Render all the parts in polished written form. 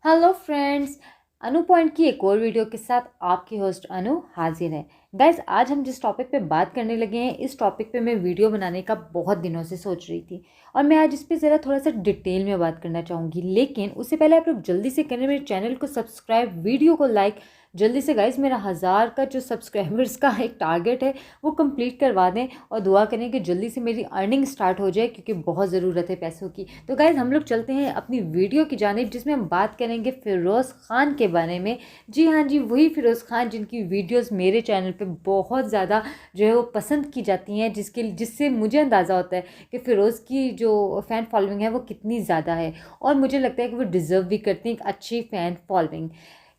Hello friends, अनु point की एक और वीडियो के साथ आपकी होस्ट अनु हाजिर है। गाइज, आज हम जिस टॉपिक पे बात करने लगे हैं, इस टॉपिक पे मैं वीडियो बनाने का बहुत दिनों से सोच रही थी और मैं आज इस पे ज़रा थोड़ा सा डिटेल में बात करना चाहूँगी। लेकिन उससे पहले आप लोग जल्दी से करें मेरे चैनल को सब्सक्राइब, वीडियो को लाइक जल्दी से। गाइज, मेरा 1000 का जो सब्सक्राइबर्स का एक टारगेट है वो कंप्लीट करवा दें और दुआ करें कि जल्दी से मेरी अर्निंग स्टार्ट हो जाए, क्योंकि बहुत ज़रूरत है पैसों की। तो गाइज, हम लोग चलते हैं अपनी वीडियो की जानिब, जिसमें हम बात करेंगे फ़िरोज़ ख़ान के बारे में। जी हाँ जी, वही फ़िरोज़ ख़ान जिनकी वीडियोस मेरे चैनल पे बहुत ज़्यादा जो है वो पसंद की जाती हैं, जिससे मुझे अंदाज़ा होता है कि फ़िरोज़ की जो फ़ैन फॉलोइंग है वो कितनी ज़्यादा है। और मुझे लगता है कि वो डिज़र्व भी करती हैं एक अच्छी फ़ैन फॉलोइंग,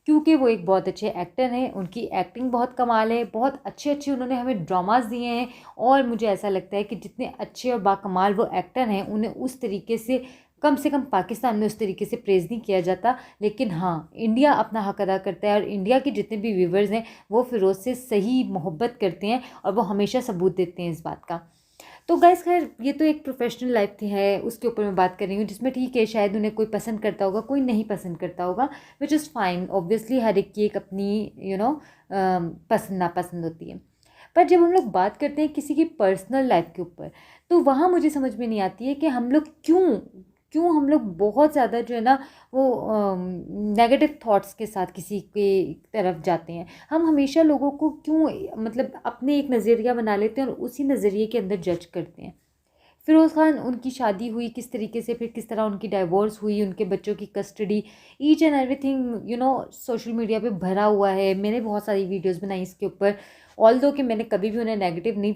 क्योंकि वो एक बहुत अच्छे एक्टर हैं। उनकी एक्टिंग बहुत कमाल है, बहुत अच्छे अच्छे उन्होंने हमें ड्रामास दिए हैं। और मुझे ऐसा लगता है कि जितने अच्छे और बाकमाल वो एक्टर हैं, उन्हें उस तरीके से कम पाकिस्तान में उस तरीके से प्रेज़ नहीं किया जाता। लेकिन हाँ, इंडिया अपना हक अदा करता है और इंडिया के जितने भी व्यूवर्स हैं वो फ़िरोज़ से सही मोहब्बत करते हैं और वो हमेशा सबूत देते हैं इस बात का। तो गाइस, खैर ये तो एक प्रोफेशनल लाइफ थी है, उसके ऊपर मैं बात कर रही हूँ, जिसमें ठीक है शायद उन्हें कोई पसंद करता होगा, कोई नहीं पसंद करता होगा, विच इज़ फाइन। ऑब्वियसली हर एक की एक अपनी पसंद नापसंद होती है। पर जब हम लोग बात करते हैं किसी की पर्सनल लाइफ के ऊपर, तो वहाँ मुझे समझ में नहीं आती है कि हम लोग क्यों क्यों हम लोग बहुत ज़्यादा जो है ना वो नेगेटिव थॉट्स के साथ किसी के तरफ जाते हैं। हम हमेशा लोगों को क्यों मतलब अपने एक नज़रिया बना लेते हैं और उसी नज़रिए के अंदर जज करते हैं। फ़िरोज़ ख़ान, उनकी शादी हुई किस तरीके से, फिर किस तरह उनकी डाइवोर्स हुई, उनके बच्चों की custody, each and everything social media पे भरा हुआ है। मैंने बहुत सारी वीडियोस बनाई इसके ऊपर। ऑल्दो कि मैंने कभी भी उन्हें नेगेटिव नहीं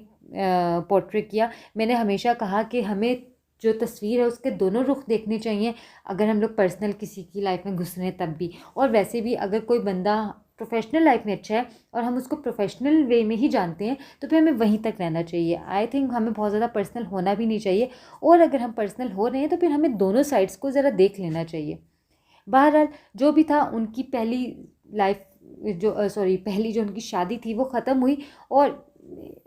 पोर्ट्रे किया। मैंने हमेशा कहा कि हमें जो तस्वीर है उसके दोनों रुख देखने चाहिए, अगर हम लोग पर्सनल किसी की लाइफ में घुस रहे हैं तब भी, और वैसे भी अगर कोई बंदा प्रोफेशनल लाइफ में अच्छा है और हम उसको प्रोफेशनल वे में ही जानते हैं, तो फिर हमें वहीं तक रहना चाहिए। आई थिंक हमें बहुत ज़्यादा पर्सनल होना भी नहीं चाहिए, और अगर हम पर्सनल हो रहे हैं तो फिर हमें दोनों साइड्स को ज़रा देख लेना चाहिए। बहरहाल, जो भी था, उनकी पहली लाइफ जो सॉरी पहली जो उनकी शादी थी वो ख़त्म हुई। और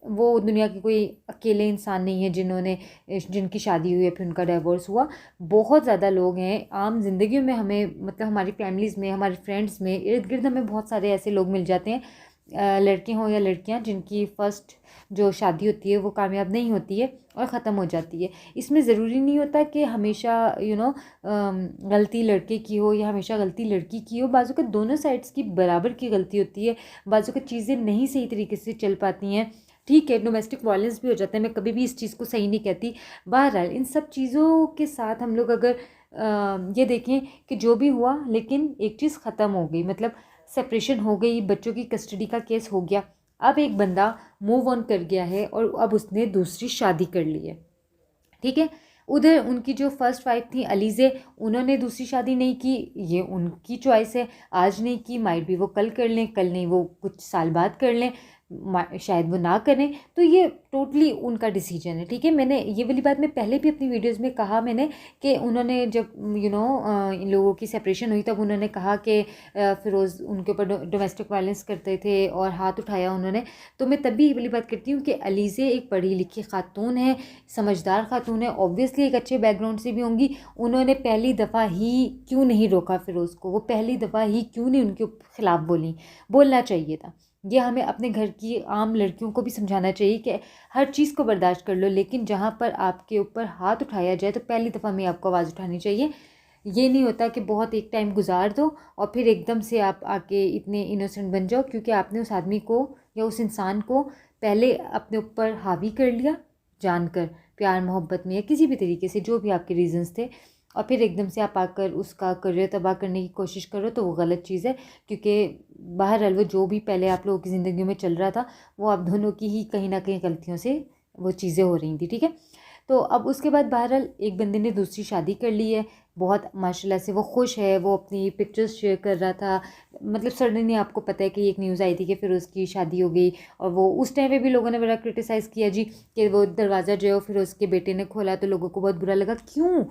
वो दुनिया के कोई अकेले इंसान नहीं है जिनकी शादी हुई है फिर उनका डिवोर्स हुआ। बहुत ज़्यादा लोग हैं आम जिंदगी में, हमें मतलब हमारी फैमिलीज़ में, हमारे फ्रेंड्स में, इर्द गिर्द हमें बहुत सारे ऐसे लोग मिल जाते हैं, लड़के हों या लड़कियां, जिनकी फ़र्स्ट जो शादी होती है वो कामयाब नहीं होती है और ख़त्म हो जाती है। इसमें ज़रूरी नहीं होता कि हमेशा गलती लड़के की हो या हमेशा गलती लड़की की हो। बाज़ू के दोनों साइड्स की बराबर की गलती होती है। बाज़ू के चीज़ें नहीं सही तरीके से चल पाती हैं, ठीक है, डोमेस्टिक वायलेंस भी हो जाता है, मैं कभी भी इस चीज़ को सही नहीं कहती। बहरहाल, इन सब चीज़ों के साथ हम लोग अगर ये देखें कि जो भी हुआ, लेकिन एक चीज़ ख़त्म हो गई, मतलब सेपरेशन हो गई, बच्चों की कस्टडी का केस हो गया। अब एक बंदा मूव ऑन कर गया है और अब उसने दूसरी शादी कर ली है, ठीक है। उधर उनकी जो फर्स्ट वाइफ थी अलीज़े, उन्होंने दूसरी शादी नहीं की, ये उनकी चॉइस है। आज नहीं की, माइट भी वो कल कर लें, कल नहीं वो कुछ साल बाद कर लें, शायद वो ना करें, तो ये टोटली उनका डिसीजन है, ठीक है। मैंने ये वाली बात मैं पहले भी अपनी वीडियोस में कहा मैंने, कि उन्होंने जब इन लोगों की सेपरेशन हुई तब उन्होंने कहा कि फ़िरोज़ उनके ऊपर डोमेस्टिक वायलेंस करते थे और हाथ उठाया उन्होंने। तो मैं तब भी ये वाली बात करती हूँ कि अलीज़े एक पढ़ी लिखी खातून है, समझदार खातून है, ऑब्वियसली एक अच्छे बैकग्राउंड से भी होंगी। उन्होंने पहली दफ़ा ही क्यों नहीं रोका फ़िरोज़ को, वो पहली दफ़ा ही क्यों नहीं उनके ख़िलाफ़ बोली, बोलना चाहिए था। ये हमें अपने घर की आम लड़कियों को भी समझाना चाहिए कि हर चीज़ को बर्दाश्त कर लो, लेकिन जहाँ पर आपके ऊपर हाथ उठाया जाए तो पहली दफ़ा में आपको आवाज़ उठानी चाहिए। ये नहीं होता कि बहुत एक टाइम गुजार दो और फिर एकदम से आप आके इतने इनोसेंट बन जाओ, क्योंकि आपने उस आदमी को या उस इंसान को पहले अपने ऊपर हावी कर लिया, जानकर, प्यार मोहब्बत में या किसी भी तरीके से, जो भी आपके रीजंस थे, और फिर एकदम से आप आकर उसका करियर तबाह करने की कोशिश करो, तो वो गलत चीज़ है। क्योंकि बहरहाल वो जो भी पहले आप लोगों की ज़िंदगी में चल रहा था, वो आप दोनों की ही कहीं ना कहीं गलतियों से वो चीज़ें हो रही थी, ठीक है। तो अब उसके बाद बहरहाल एक बंदे ने दूसरी शादी कर ली है, बहुत माशाल्लाह से वो खुश है, वो अपनी पिक्चर्स शेयर कर रहा था। मतलब सडनली आपको पता है कि एक न्यूज़ आई थी कि फिर उसकी शादी हो गई, और वो उस टाइम पे भी लोगों ने बड़ा क्रिटिसाइज़ किया जी, कि वो दरवाज़ा जो है फिर उसके बेटे ने खोला, तो लोगों को बहुत बुरा लगा। क्यों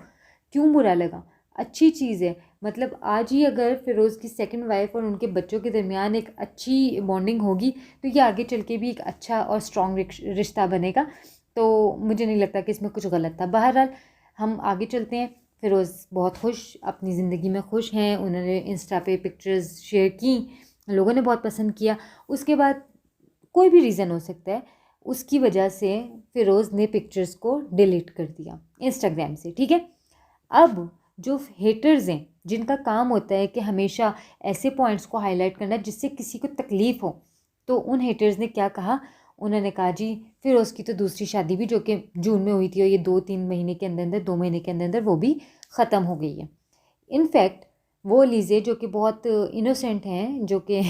क्यों बुरा लगा? अच्छी चीज़ है। मतलब आज ही अगर फ़िरोज़ की सेकंड वाइफ़ और उनके बच्चों के दरमियान एक अच्छी बॉन्डिंग होगी, तो ये आगे चल के भी एक अच्छा और स्ट्रॉन्ग रिश्ता बनेगा। तो मुझे नहीं लगता कि इसमें कुछ गलत था। बहरहाल, हम आगे चलते हैं। फ़िरोज़ बहुत खुश, अपनी ज़िंदगी में खुश हैं। उन्होंने इंस्टा पे पिक्चर्स शेयर की, लोगों ने बहुत पसंद किया। उसके बाद कोई भी रीज़न हो सकता है, उसकी वजह से फ़िरोज़ ने पिक्चर्स को डिलीट कर दिया इंस्टाग्राम से, ठीक है। अब जो हेटर्स हैं, जिनका काम होता है कि हमेशा ऐसे पॉइंट्स को हाईलाइट करना जिससे किसी को तकलीफ़ हो, तो उन हेटर्स ने क्या कहा, उन्होंने कहा जी फ़िरोज़ की तो दूसरी शादी भी जो कि जून में हुई थी और ये 2-3 महीने के अंदर अंदर 2 महीने के अंदर अंदर वो भी ख़त्म हो गई है। इनफैक्ट वो लीज़े जो कि बहुत इनोसेंट हैं, जो कि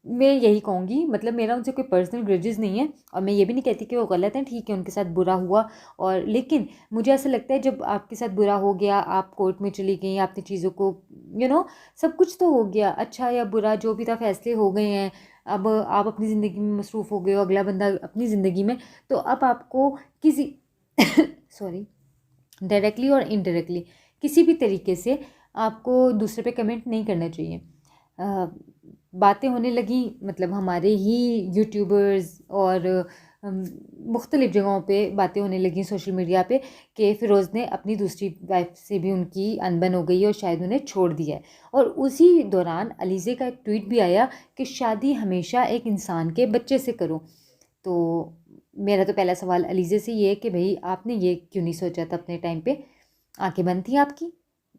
मैं यही कहूँगी, मतलब मेरा उनसे कोई पर्सनल ग्रजेस नहीं है और मैं ये भी नहीं कहती कि वो गलत हैं, ठीक है उनके साथ बुरा हुआ। और लेकिन मुझे ऐसा लगता है जब आपके साथ बुरा हो गया, आप कोर्ट में चली गई, आपने चीज़ों को सब कुछ तो हो गया, अच्छा या बुरा जो भी था फैसले हो गए हैं। अब आप अपनी ज़िंदगी में मसरूफ़ हो गए हो, अगला बंदा अपनी ज़िंदगी में, तो अब आपको किसी सॉरी, डायरेक्टली और इनडायरेक्टली किसी भी तरीके से आपको दूसरे पे कमेंट नहीं करना चाहिए। अ, बातें होने लगी, मतलब हमारे ही यूट्यूबर्स और मुख्तलिफ़ जगहों पे बातें होने लगी सोशल मीडिया पे कि फ़िरोज़ ने अपनी दूसरी वाइफ से भी उनकी अनबन हो गई है और शायद उन्हें छोड़ दिया है। और उसी दौरान अलीज़े का एक ट्वीट भी आया कि शादी हमेशा एक इंसान के बच्चे से करो। तो मेरा तो पहला सवाल अलीज़े से ये है कि भई आपने ये क्यों नहीं सोचा था अपने टाइम पे? आँखें बंद थी आपकी?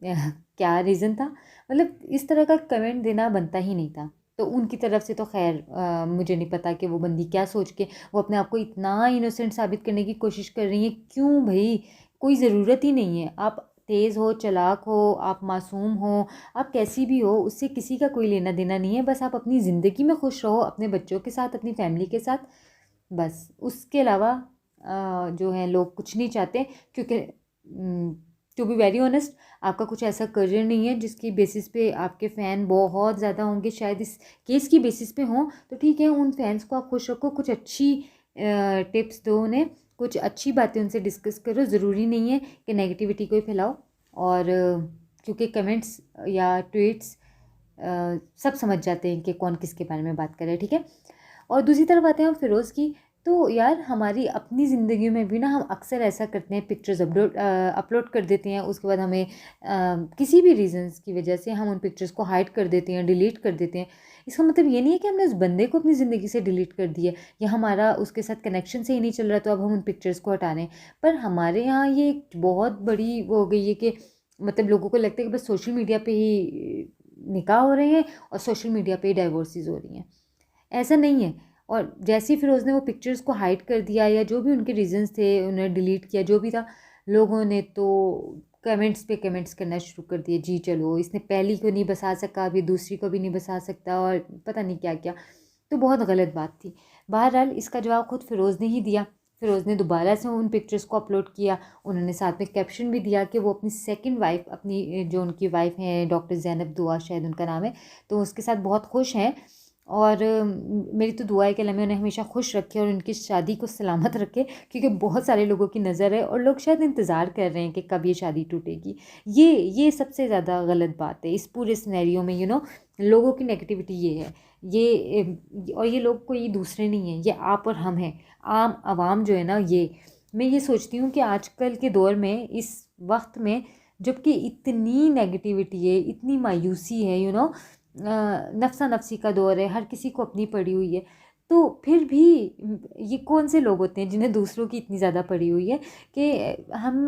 क्या रीज़न था? मतलब इस तरह का कमेंट देना बनता ही नहीं था। तो उनकी तरफ से तो ख़ैर मुझे नहीं पता कि वो बंदी क्या सोच के वो अपने आप को इतना इनोसेंट साबित करने की कोशिश कर रही है। क्यों भई? कोई ज़रूरत ही नहीं है। आप तेज़ हो, चालाक हो, आप मासूम हो, आप कैसी भी हो, उससे किसी का कोई लेना-देना नहीं है। बस आप अपनी ज़िंदगी में खुश रहो, अपने बच्चों के साथ, अपनी फ़ैमिली के साथ, बस। उसके अलावा जो है लोग कुछ नहीं चाहते, क्योंकि टू बी वेरी ऑनेस्ट आपका कुछ ऐसा करियर नहीं है जिसकी बेसिस पे आपके फ़ैन बहुत ज़्यादा होंगे। शायद इस केस की बेसिस पे हों तो ठीक है, उन फैंस को आप खुश रखो, कुछ अच्छी टिप्स दो उन्हें, कुछ अच्छी बातें उनसे डिस्कस करो। ज़रूरी नहीं है कि नेगेटिविटी को ही फैलाओ। और क्योंकि कमेंट्स या ट्वीट्स सब समझ जाते हैं कि कौन किसके बारे में बात कर रहा है, ठीक है। और दूसरी तरफ आते हैं हम फ़िरोज़ की। तो यार हमारी अपनी ज़िंदगी में भी ना हम अक्सर ऐसा करते हैं, पिक्चर्स अपलोड कर देते हैं, उसके बाद हमें किसी भी रीज़न्स की वजह से हम उन पिक्चर्स को हाइड कर देते हैं, डिलीट कर देते हैं। इसका मतलब ये नहीं है कि हमने उस बंदे को अपनी ज़िंदगी से डिलीट कर दिया या हमारा उसके साथ कनेक्शन से ही नहीं चल रहा तो अब हम उन पिक्चर्स को हटा रहे हैं। पर हमारे यहाँ ये एक बहुत बड़ी वो हो गई है कि मतलब लोगों को लगता है कि बस सोशल मीडिया पे ही निकाह हो रहे हैं और सोशल मीडिया पे ही डाइवोर्सेस हो रही हैं। ऐसा नहीं है। और जैसे ही फ़िरोज़ ने वो पिक्चर्स को हाइड कर दिया या जो भी उनके रीज़न्स थे, उन्हें डिलीट किया, जो भी था, लोगों ने तो कमेंट्स पे कमेंट्स करना शुरू कर दिए। जी चलो, इसने पहली को नहीं बसा सका, अब ये दूसरी को भी नहीं बसा सकता, और पता नहीं क्या-क्या। तो बहुत गलत बात थी। बहरहाल इसका जवाब खुद फ़िरोज़ ने ही दिया। फ़िरोज़ ने दोबारा से उन पिक्चर्स को अपलोड किया। उन्होंने साथ में कैप्शन भी दिया कि वो अपनी सेकंड वाइफ़, अपनी जो उनकी वाइफ़ हैं डॉक्टर ज़ैनब दुआ शायद उनका नाम है, तो उसके साथ बहुत खुश हैं। और मेरी तो दुआ है कि अल्लाह में उन्हें हमेशा खुश रखे और उनकी शादी को सलामत रखे, क्योंकि बहुत सारे लोगों की नज़र है और लोग शायद इंतज़ार कर रहे हैं कि कब ये शादी टूटेगी। ये सबसे ज़्यादा गलत बात है इस पूरे सिनेरियो में, लोगों की नेगेटिविटी ये है। और ये लोग कोई दूसरे नहीं हैं, ये आप और हम हैं, आम आवाम जो है ना। मैं ये सोचती हूँ कि आजकल के दौर में, इस वक्त में, जबकि इतनी नेगेटिविटी है, इतनी मायूसी है, नफ़्सा नफ़सी का दौर है, हर किसी को अपनी पड़ी हुई है, तो फिर भी ये कौन से लोग होते हैं जिन्हें दूसरों की इतनी ज़्यादा पड़ी हुई है कि हम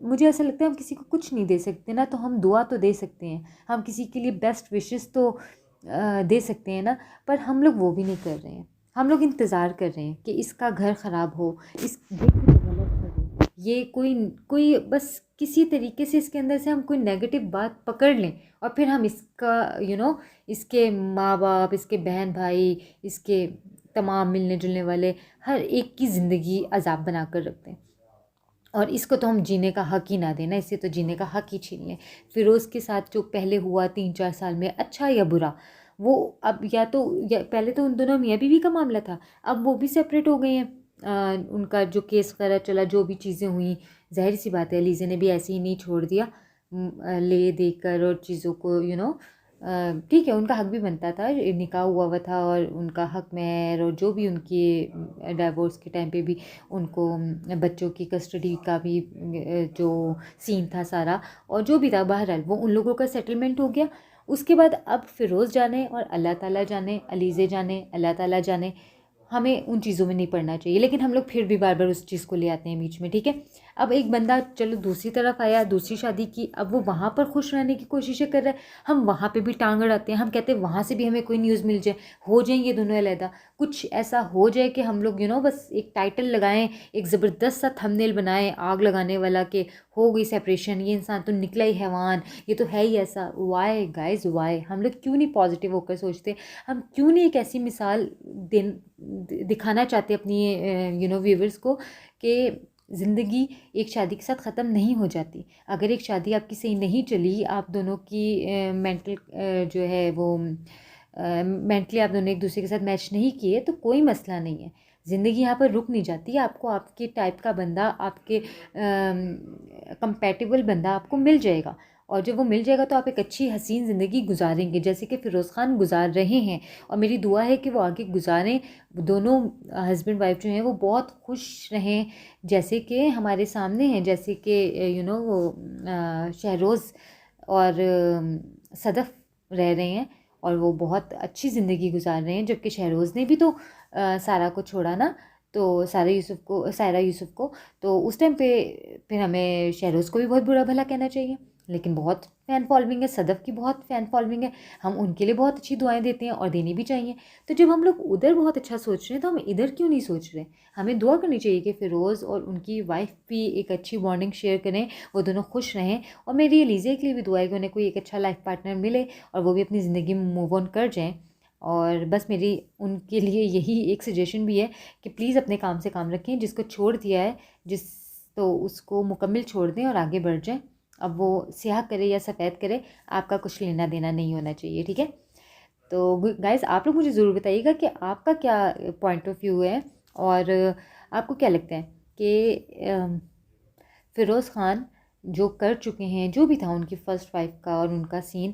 मुझे ऐसा लगता है हम किसी को कुछ नहीं दे सकते ना, तो हम दुआ तो दे सकते हैं, हम किसी के लिए बेस्ट विशेस तो दे सकते हैं ना। पर हम लोग वो भी नहीं कर रहे हैं। हम लोग इंतज़ार कर रहे हैं कि इसका घर ख़राब हो, ये कुछ गलत करे, ये कोई कोई बस किसी तरीके से इसके अंदर से हम कोई नेगेटिव बात पकड़ लें और फिर हम इसका इसके माँ बाप, इसके बहन भाई, इसके तमाम मिलने जुलने वाले हर एक की ज़िंदगी अज़ाब बना कर रखते हैं। और इसको तो हम जीने का हक ही ना देना, इससे तो जीने का हक ही छीन लें। फ़िरोज़ के साथ जो पहले हुआ 3-4 साल में, अच्छा या बुरा, वो अब या पहले तो उन दोनों मियाँ बीवी का मामला था, अब वो भी सेपरेट हो गए हैं। उनका जो केस वगैरह चला, जो भी चीज़ें हुई, ज़ाहिर सी बात है लीज़े ने भी ऐसे ही नहीं छोड़ दिया ले देकर और चीज़ों को ठीक है, उनका हक भी बनता था, निकाह हुआ था और उनका हक मेहर और जो भी उनकी डाइवोर्स के टाइम पे भी उनको बच्चों की कस्टडी का भी जो सीन था सारा, और जो भी था बहरहाल वो उन लोगों का सेटलमेंट हो गया। उसके बाद अब फ़िरोज़ जाने और अल्लाह ताला जाने, अलीज़े जाने, अल्लाह ताला जाने, हमें उन चीज़ों में नहीं पड़ना चाहिए, लेकिन हम लोग फिर भी बार बार उस चीज़ को ले आते हैं बीच में, ठीक है। अब एक बंदा चलो दूसरी तरफ आया, दूसरी शादी की, अब वो वहाँ पर खुश रहने की कोशिशें कर रहा है, हम वहाँ पे भी टांग अड़ाते हैं, हम कहते हैं वहाँ से भी हमें कोई न्यूज़ मिल जाए, हो जाए ये दोनों अलहदा, कुछ ऐसा हो जाए कि हम लोग बस एक टाइटल लगाएं, एक ज़बरदस्त सा थंबनेल बनाएं आग लगाने वाला कि हो गई सेपरेशन, ये इंसान तो निकला ही हैवान, ये तो है ही ऐसा। वाई गाइज वाई, हम लोग क्यों नहीं पॉजिटिव होकर सोचते, हम क्यों नहीं एक ऐसी मिसाल दिखाना चाहते अपनी व्यूवर्स को कि ज़िंदगी एक शादी के साथ ख़त्म नहीं हो जाती। अगर एक शादी आपकी सही नहीं चली, आप दोनों की मेंटल जो है वो मेंटली आप दोनों एक दूसरे के साथ मैच नहीं किए तो कोई मसला नहीं है, ज़िंदगी यहाँ पर रुक नहीं जाती। आपको आपके टाइप का बंदा, आपके कंपैटिबल बंदा आपको मिल जाएगा, और जब वो मिल जाएगा तो आप एक अच्छी हसीन ज़िंदगी गुजारेंगे जैसे कि फ़िरोज़ ख़ान गुजार रहे हैं, और मेरी दुआ है कि वो आगे गुजारें, दोनों हस्बैंड वाइफ जो हैं वो बहुत खुश रहें, जैसे कि हमारे सामने हैं, जैसे कि वो शहरोज़ और सदफ़ रह रहे हैं और वो बहुत अच्छी ज़िंदगी गुजार रहे हैं। जबकि शहरोज़ ने भी तो सारा को छोड़ा ना, तो सायरा यूसुफ को, तो उस टाइम पे फिर हमें शहरोज़ को भी बहुत बुरा भला कहना चाहिए। लेकिन बहुत फ़ैन फॉलोइंग है, सदफ़ की बहुत फ़ैन फॉलोइंग है, हम उनके लिए बहुत अच्छी दुआएं देते हैं और देनी भी चाहिए। तो जब हम लोग उधर बहुत अच्छा सोच रहे हैं तो हम इधर क्यों नहीं सोच रहे? हमें दुआ करनी चाहिए कि फ़िरोज़ और उनकी वाइफ भी एक अच्छी बॉन्डिंग शेयर करें, वो दोनों खुश रहें, और मेरी एलिज़ा के लिए भी दुआ है कि उन्हें कोई एक अच्छा लाइफ पार्टनर मिले और वो भी अपनी ज़िंदगी में मूव ऑन कर जाएँ। और बस मेरी उनके लिए यही एक सजेशन भी है कि प्लीज़ अपने काम से काम रखें, जिसको छोड़ दिया है तो उसको मुकम्मल छोड़ दें और आगे बढ़ जाएं। अब वो स्याह करे या सफ़ेद करे, आपका कुछ लेना देना नहीं होना चाहिए, ठीक है। तो गाइज़ आप लोग मुझे ज़रूर बताइएगा कि आपका क्या पॉइंट ऑफ व्यू है, और आपको क्या लगता है कि फ़िरोज़ ख़ान जो कर चुके हैं, जो भी था उनकी फ़र्स्ट वाइफ का और उनका सीन,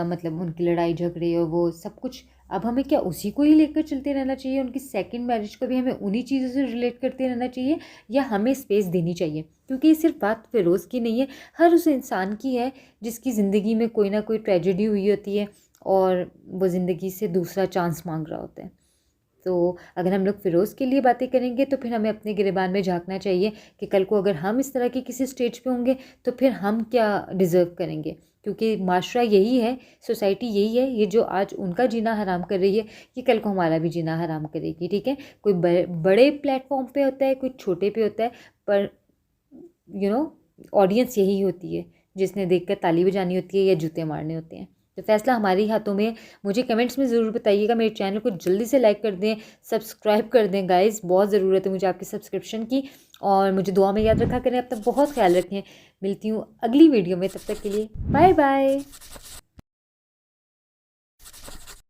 मतलब उनकी लड़ाई झगड़े और वो सब कुछ, अब हमें क्या उसी को ही लेकर चलते रहना चाहिए? उनकी सेकंड मैरिज को भी हमें उन्हीं चीज़ों से रिलेट करते रहना चाहिए, या हमें स्पेस देनी चाहिए? क्योंकि ये सिर्फ बात फ़िरोज़ की नहीं है, हर उस इंसान की है जिसकी ज़िंदगी में कोई ना कोई ट्रेजेडी हुई होती है और वो ज़िंदगी से दूसरा चांस मांग रहा होता है। तो अगर हम लोग फ़िरोज़ के लिए बातें करेंगे तो फिर हमें अपने गिरेबान में झाँकना चाहिए कि कल को अगर हम इस तरह के किसी स्टेज पे होंगे तो फिर हम क्या डिज़र्व करेंगे, क्योंकि माशरा यही है, सोसाइटी यही है, ये जो आज उनका जीना हराम कर रही है, ये कल को हमारा भी जीना हराम करेगी, ठीक है। कोई बड़े प्लेटफॉर्म पे होता है, कोई छोटे पे होता है, पर ऑडियंस यही होती है जिसने देखकर ताली बजानी होती है या जूते मारने होते हैं। तो फैसला हमारे ही हाथों में है। मुझे कमेंट्स में ज़रूर बताइएगा, मेरे चैनल को जल्दी से लाइक कर दें, सब्सक्राइब कर दें गाइज़, बहुत ज़रूरत है मुझे आपकी सब्सक्रिप्शन की, और मुझे दुआ में याद रखा करें। अब तक बहुत ख्याल रखें, मिलती हूँ अगली वीडियो में, तब तक के लिए बाय बाय।